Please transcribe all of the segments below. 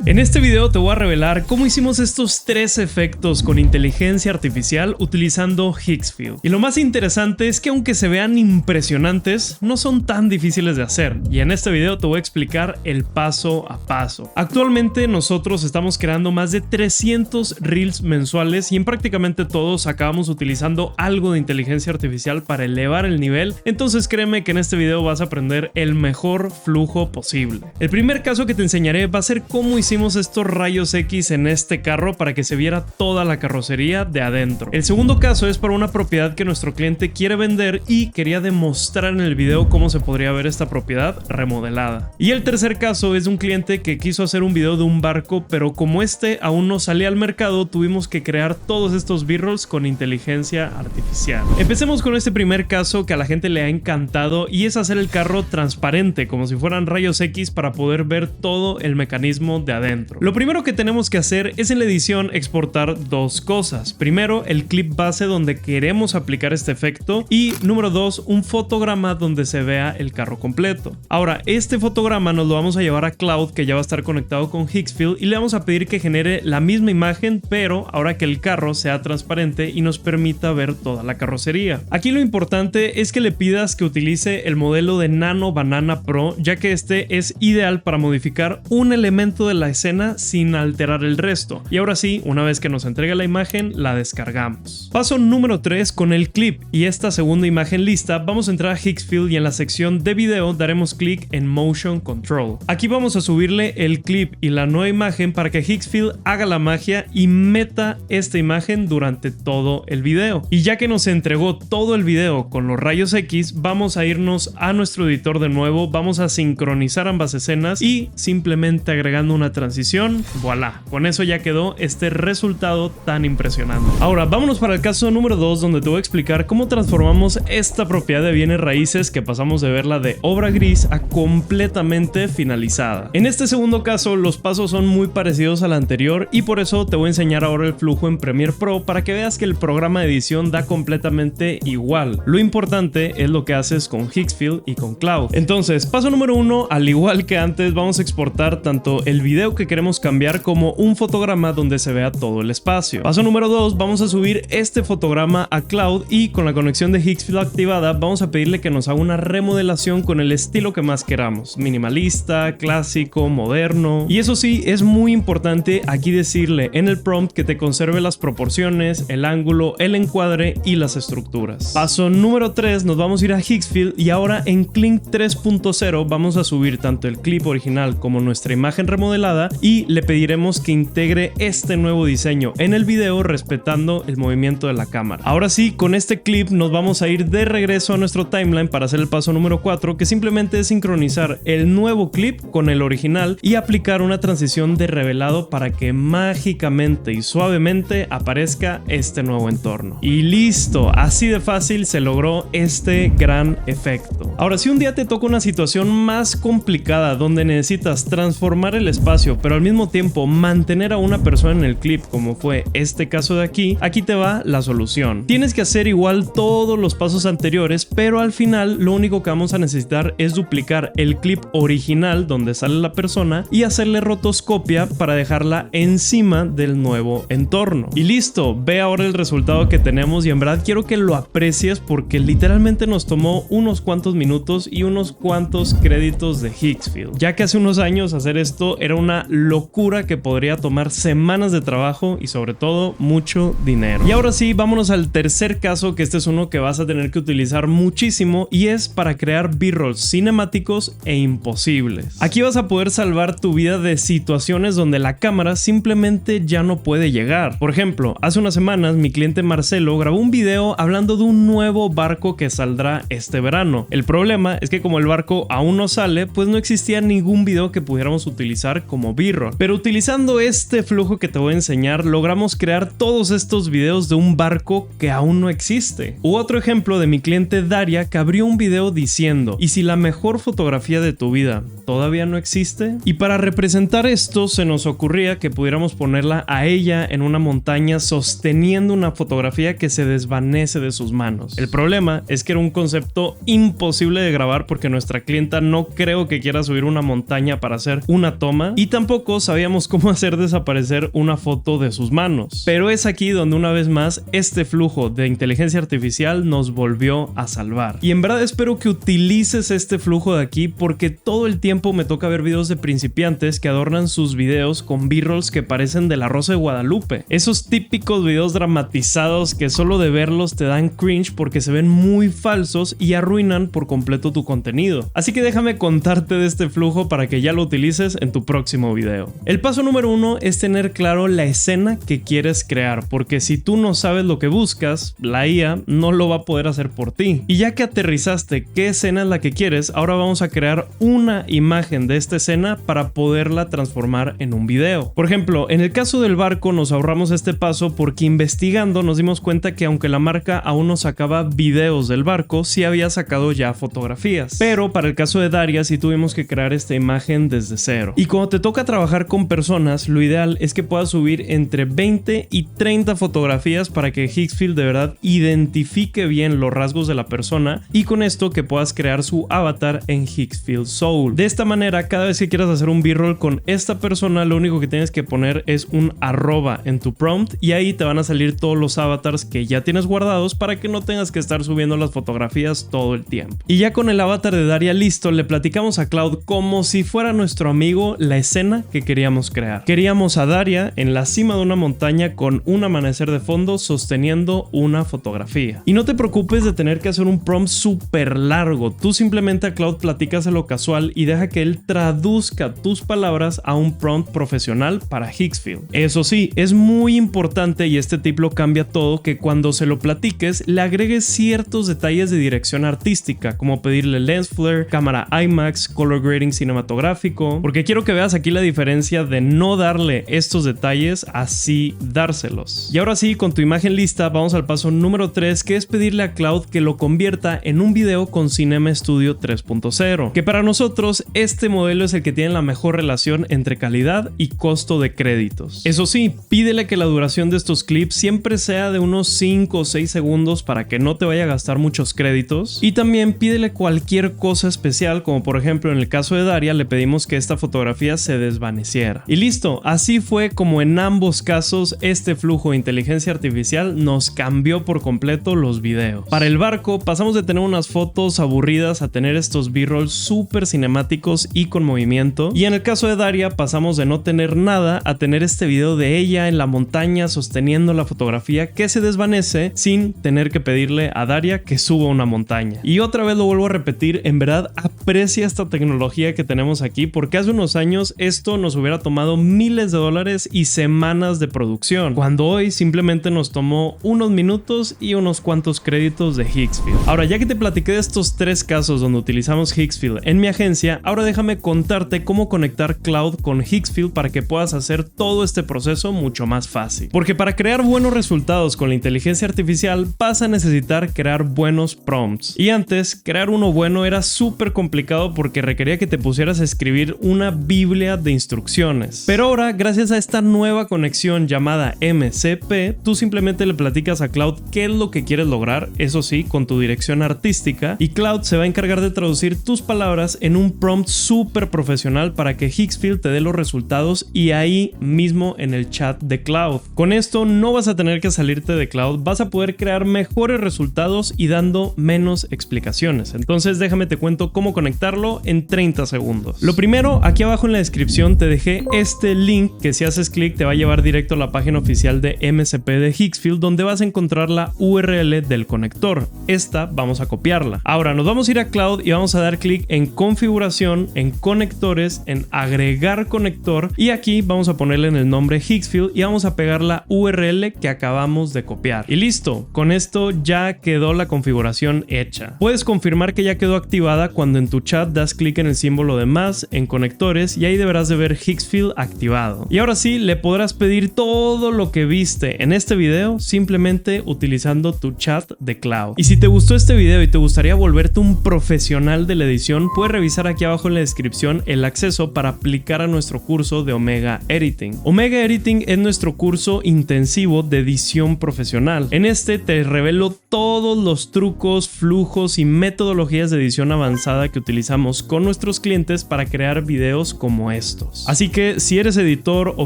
En este video te voy a revelar cómo hicimos estos 3 efectos con inteligencia artificial utilizando Higgsfield. Y lo más interesante es que aunque se vean impresionantes, no son tan difíciles de hacer. Y en este video te voy a explicar el paso a paso. Actualmente nosotros estamos creando más de 300 reels mensuales y en prácticamente todos acabamos utilizando algo de inteligencia artificial para elevar el nivel. Entonces créeme que en este video vas a aprender el mejor flujo posible. El primer caso que te enseñaré va a ser cómo hicimos estos rayos X en este carro para que se viera toda la carrocería de adentro. El segundo caso es para una propiedad que nuestro cliente quiere vender y quería demostrar en el video cómo se podría ver esta propiedad remodelada. Y el tercer caso es de un cliente que quiso hacer un video de un barco, pero como este aún no salía al mercado, tuvimos que crear todos estos b-rolls con inteligencia artificial. Empecemos con este primer caso que a la gente le ha encantado y es hacer el carro transparente, como si fueran rayos X para poder ver todo el mecanismo de adentro. Lo primero que tenemos que hacer es en la edición exportar dos cosas. Primero, el clip base donde queremos aplicar este efecto y número 2, un fotograma donde se vea el carro completo. Ahora, este fotograma nos lo vamos a llevar a Cloud, que ya va a estar conectado con Higgsfield, y le vamos a pedir que genere la misma imagen, pero ahora que el carro sea transparente y nos permita ver toda la carrocería. Aquí lo importante es que le pidas que utilice el modelo de Nano Banana Pro, ya que este es ideal para modificar un elemento de la escena sin alterar el resto. Y ahora sí, una vez que nos entregue la imagen, la descargamos. Paso número 3 con el clip y esta segunda imagen lista, vamos a entrar a Higgsfield y en la sección de video daremos clic en Motion Control. Aquí vamos a subirle el clip y la nueva imagen para que Higgsfield haga la magia y meta esta imagen durante todo el video. Y ya que nos entregó todo el video con los rayos X, vamos a irnos a nuestro editor de nuevo, vamos a sincronizar ambas escenas y simplemente agregando una transición, voilà, con eso ya quedó este resultado tan impresionante. Ahora vámonos para el caso número 2, donde te voy a explicar cómo transformamos esta propiedad de bienes raíces que pasamos de verla de obra gris a completamente finalizada. En este segundo caso los pasos son muy parecidos al anterior y por eso te voy a enseñar ahora el flujo en Premiere Pro para que veas que el programa de edición da completamente igual. Lo importante es lo que haces con Higgsfield y con Cloud. Entonces, paso número 1, al igual que antes, vamos a exportar tanto el video que queremos cambiar como un fotograma donde se vea todo el espacio. Paso número 2, vamos a subir este fotograma a Cloud y con la conexión de Higgsfield activada vamos a pedirle que nos haga una remodelación con el estilo que más queramos, minimalista, clásico, moderno. Y eso sí, es muy importante aquí decirle en el prompt que te conserve las proporciones, el ángulo, el encuadre y las estructuras. Paso número 3, nos vamos a ir a Higgsfield y ahora en Kling 3.0 vamos a subir tanto el clip original como nuestra imagen remodelada y le pediremos que integre este nuevo diseño en el video respetando el movimiento de la cámara. Ahora sí, con este clip nos vamos a ir de regreso a nuestro timeline para hacer el paso número 4, que simplemente es sincronizar el nuevo clip con el original y aplicar una transición de revelado para que mágicamente y suavemente aparezca este nuevo entorno. Y listo, así de fácil se logró este gran efecto. Ahora, si un día te toca una situación más complicada donde necesitas transformar el espacio pero al mismo tiempo mantener a una persona en el clip, como fue este caso de aquí te va la solución. Tienes que hacer igual todos los pasos anteriores, pero al final lo único que vamos a necesitar es duplicar el clip original donde sale la persona y hacerle rotoscopia para dejarla encima del nuevo entorno. Y listo, ve ahora el resultado que tenemos y en verdad quiero que lo aprecies porque literalmente nos tomó unos cuantos minutos y unos cuantos créditos de Higgsfield, ya que hace unos años hacer esto era una locura que podría tomar semanas de trabajo y sobre todo mucho dinero. Y ahora sí, vámonos al tercer caso, que este es uno que vas a tener que utilizar muchísimo y es para crear b-rolls cinemáticos e imposibles. Aquí vas a poder salvar tu vida de situaciones donde la cámara simplemente ya no puede llegar. Por ejemplo, hace unas semanas mi cliente Marcelo grabó un video hablando de un nuevo barco que saldrá este verano. El problema es que como el barco aún no sale, pues no existía ningún video que pudiéramos utilizar como b-roll. Pero utilizando este flujo que te voy a enseñar, logramos crear todos estos videos de un barco que aún no existe. U otro ejemplo de mi cliente Daria, que abrió un video diciendo: ¿y si la mejor fotografía de tu vida todavía no existe? Y para representar esto se nos ocurría que pudiéramos ponerla a ella en una montaña sosteniendo una fotografía que se desvanece de sus manos. El problema es que era un concepto imposible de grabar porque nuestra clienta no creo que quiera subir una montaña para hacer una toma y tampoco sabíamos cómo hacer desaparecer una foto de sus manos. Pero es aquí donde una vez más este flujo de inteligencia artificial nos volvió a salvar. Y en verdad espero que utilices este flujo de aquí porque todo el tiempo me toca ver videos de principiantes que adornan sus videos con b-rolls que parecen de La Rosa de Guadalupe. Esos típicos videos dramatizados que solo de verlos te dan cringe porque se ven muy falsos y arruinan por completo tu contenido. Así que déjame contarte de este flujo para que ya lo utilices en tu próximo video. El paso número 1 es tener claro la escena que quieres crear, porque si tú no sabes lo que buscas, la IA no lo va a poder hacer por ti. Y ya que aterrizaste qué escena es la que quieres, ahora vamos a crear una imagen de esta escena para poderla transformar en un video. Por ejemplo, en el caso del barco nos ahorramos este paso porque investigando nos dimos cuenta que aunque la marca aún no sacaba videos del barco, sí había sacado ya fotografías. Pero para el caso de Daria sí tuvimos que crear esta imagen desde cero. Y cuando te toca trabajar con personas, lo ideal es que puedas subir entre 20 y 30 fotografías para que Higgsfield de verdad identifique bien los rasgos de la persona y con esto que puedas crear su avatar en Higgsfield Soul. De esta manera, cada vez que quieras hacer un b-roll con esta persona, lo único que tienes que poner es un arroba en tu prompt y ahí te van a salir todos los avatars que ya tienes guardados para que no tengas que estar subiendo las fotografías todo el tiempo. Y ya con el avatar de Daria listo, le platicamos a Cloud como si fuera nuestro amigo la escena que queríamos crear. Queríamos a Daria en la cima de una montaña con un amanecer de fondo sosteniendo una fotografía. Y no te preocupes de tener que hacer un prompt súper largo, tú simplemente a Cloud platícaselo casual y deja que él traduzca tus palabras a un prompt profesional para Higgsfield. Eso sí, es muy importante y este tip lo cambia todo, que cuando se lo platiques le agregues ciertos detalles de dirección artística, como pedirle lens flare, cámara IMAX, color grading cinematográfico, porque quiero que veas aquí la diferencia de no darle estos detalles así dárselos. Y ahora sí, con tu imagen lista, vamos al paso número 3, que es pedirle a Cloud que lo convierta en un video con Cinema Studio 3.0, que para nosotros este modelo es el que tiene la mejor relación entre calidad y costo de créditos. Eso sí, pídele que la duración de estos clips siempre sea de unos 5 o 6 segundos para que no te vaya a gastar muchos créditos, y también pídele cualquier cosa especial, como por ejemplo en el caso de Daria le pedimos que esta fotografía se desvaneciera. Y listo, así fue como en ambos casos este flujo de inteligencia artificial nos cambió por completo los videos. Para el barco pasamos de tener unas fotos aburridas a tener estos b-rolls súper cinemáticos y con movimiento, y en el caso de Daria pasamos de no tener nada a tener este video de ella en la montaña sosteniendo la fotografía que se desvanece sin tener que pedirle a Daria que suba una montaña. Y otra vez lo vuelvo a repetir, en verdad aprecia esta tecnología que tenemos aquí, porque hace unos años esto nos hubiera tomado miles de dólares y semanas de producción, cuando hoy simplemente nos tomó unos minutos y unos cuantos créditos de Higgsfield. Ahora, ya que te platiqué de estos 3 casos donde utilizamos Higgsfield en mi agencia, ahora déjame contarte cómo conectar Cloud con Higgsfield para que puedas hacer todo este proceso mucho más fácil. Porque para crear buenos resultados con la inteligencia artificial vas a necesitar crear buenos prompts. Y antes, crear uno bueno era súper complicado porque requería que te pusieras a escribir una biblia de instrucciones. Pero ahora, gracias a esta nueva conexión llamada MCP, tú simplemente le platicas a Cloud qué es lo que quieres lograr, eso sí, con tu dirección artística, y Cloud se va a encargar de traducir tus palabras en un prompt súper profesional para que Higgsfield te dé los resultados y ahí mismo en el chat de Cloud. Con esto no vas a tener que salirte de Cloud, vas a poder crear mejores resultados y dando menos explicaciones. Entonces déjame te cuento cómo conectarlo en 30 segundos. Lo primero, aquí abajo en la descripción te dejé este link que si haces clic te va a llevar directo a la página oficial de MCP de Higgsfield, donde vas a encontrar la URL del conector. Esta vamos a copiarla. Ahora nos vamos a ir a Cloud y vamos a dar clic en configuración, en conectores, en agregar conector, y aquí vamos a ponerle en el nombre Higgsfield y vamos a pegar la URL que acabamos de copiar. Y listo, con esto ya quedó la configuración hecha. Puedes confirmar que ya quedó activada cuando en tu chat das clic en el símbolo de más, en conectores, y ahí deberás de ver Higgsfield activado. Y ahora sí, le podrás pedir todo lo que viste en este video simplemente utilizando tu chat de Cloud. Y si te gustó este video y te gustaría volverte un profesional de la edición, puedes revisar aquí abajo en la descripción el acceso para aplicar a nuestro curso de Omega Editing. Omega Editing es nuestro curso intensivo de edición profesional. En este te revelo todos los trucos, flujos y metodologías de edición avanzada que utilizamos con nuestros clientes para crear videos como estos. Así que si eres editor o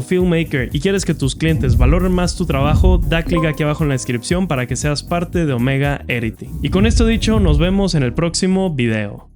filmmaker y quieres que tus clientes valoren más tu trabajo, da clic aquí abajo en la descripción para que seas parte de Omega Editing. Y con esto dicho, nos vemos en el próximo video.